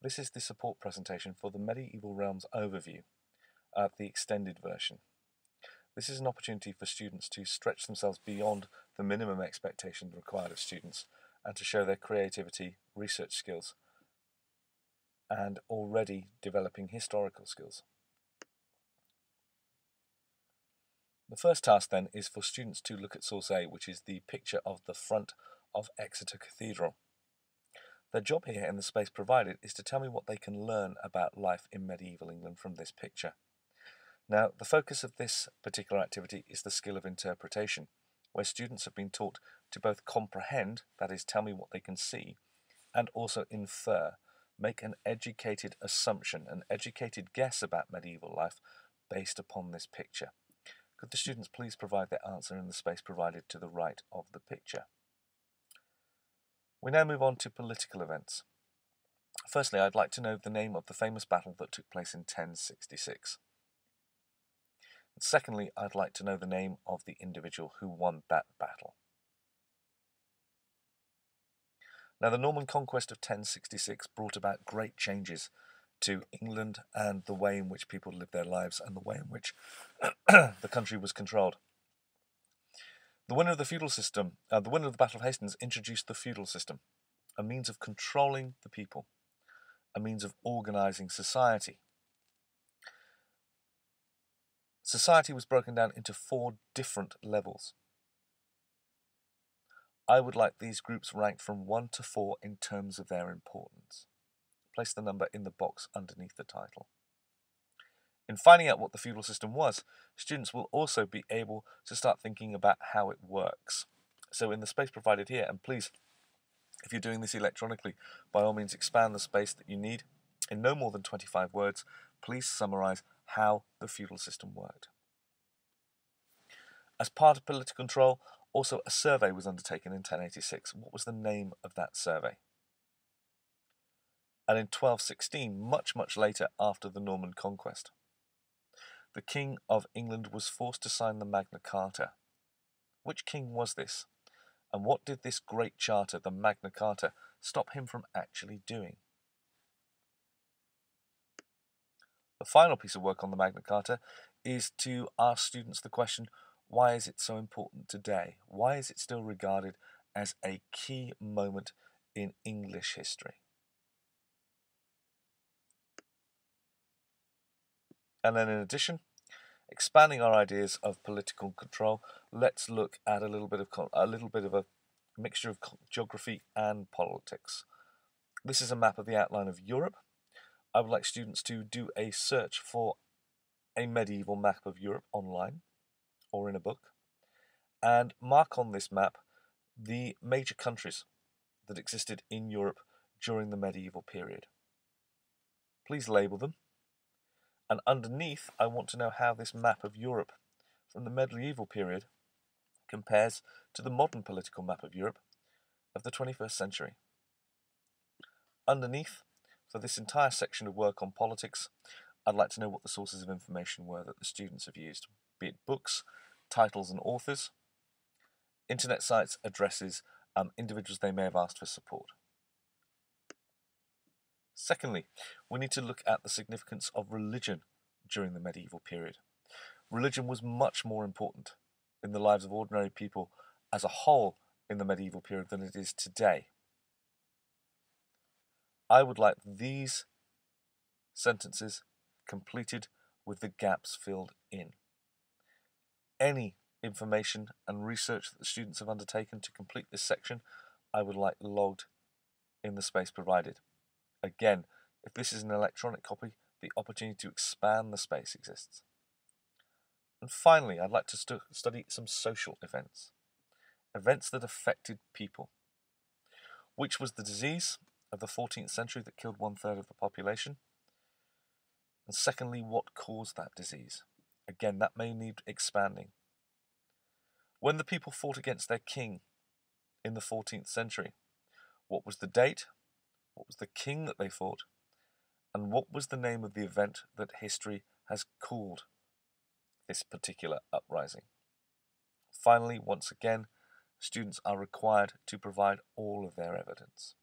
This is the support presentation for the Medieval Realms overview, the extended version. This is an opportunity for students to stretch themselves beyond the minimum expectations required of students and to show their creativity, research skills, and already developing historical skills. The first task then is for students to look at source A, which is the picture of the front of Exeter Cathedral. Their job here in the space provided is to tell me what they can learn about life in medieval England from this picture. Now, the focus of this particular activity is the skill of interpretation, where students have been taught to both comprehend, that is, tell me what they can see, and also infer, make an educated assumption, an educated guess about medieval life based upon this picture. Could the students please provide their answer in the space provided to the right of the picture? We now move on to political events. Firstly, I'd like to know the name of the famous battle that took place in 1066. And secondly, I'd like to know the name of the individual who won that battle. Now, the Norman conquest of 1066 brought about great changes to England and the way in which people lived their lives and the way in which the country was controlled. The winner of the feudal system, the winner of the Battle of Hastings, introduced the feudal system, a means of controlling the people, a means of organising society. Society was broken down into 4 different levels. I would like these groups ranked from 1 to 4 in terms of their importance. Place the number in the box underneath the title. In finding out what the feudal system was, students will also be able to start thinking about how it works. So in the space provided here, and please, if you're doing this electronically, by all means expand the space that you need. In no more than 25 words, please summarise how the feudal system worked. As part of political control, also a survey was undertaken in 1086. What was the name of that survey? And in 1216, much later after the Norman conquest, the King of England was forced to sign the Magna Carta. Which king was this? And what did this great charter, the Magna Carta, stop him from actually doing? The final piece of work on the Magna Carta is to ask students the question, why is it so important today? Why is it still regarded as a key moment in English history? And then in addition, expanding our ideas of political control, let's look at a little bit of a mixture of geography and politics. This is a map of the outline of Europe. I would like students to do a search for a medieval map of Europe online or in a book, and mark on this map the major countries that existed in Europe during the medieval period. Please label them. And underneath, I want to know how this map of Europe from the medieval period compares to the modern political map of Europe of the 21st century. Underneath, for this entire section of work on politics, I'd like to know what the sources of information were that the students have used, be it books, titles and authors, internet sites, addresses, individuals they may have asked for support. Secondly, we need to look at the significance of religion during the medieval period. Religion was much more important in the lives of ordinary people as a whole in the medieval period than it is today. I would like these sentences completed with the gaps filled in. Any information and research that the students have undertaken to complete this section, I would like logged in the space provided. Again, if this is an electronic copy, the opportunity to expand the space exists. And finally, I'd like to study some social events. Events that affected people. Which was the disease of the 14th century that killed 1/3 of the population? And secondly, what caused that disease? Again, that may need expanding. When the people fought against their king in the 14th century, what was the date? What was the king that they fought? And what was the name of the event that history has called this particular uprising? Finally, once again, students are required to provide all of their evidence.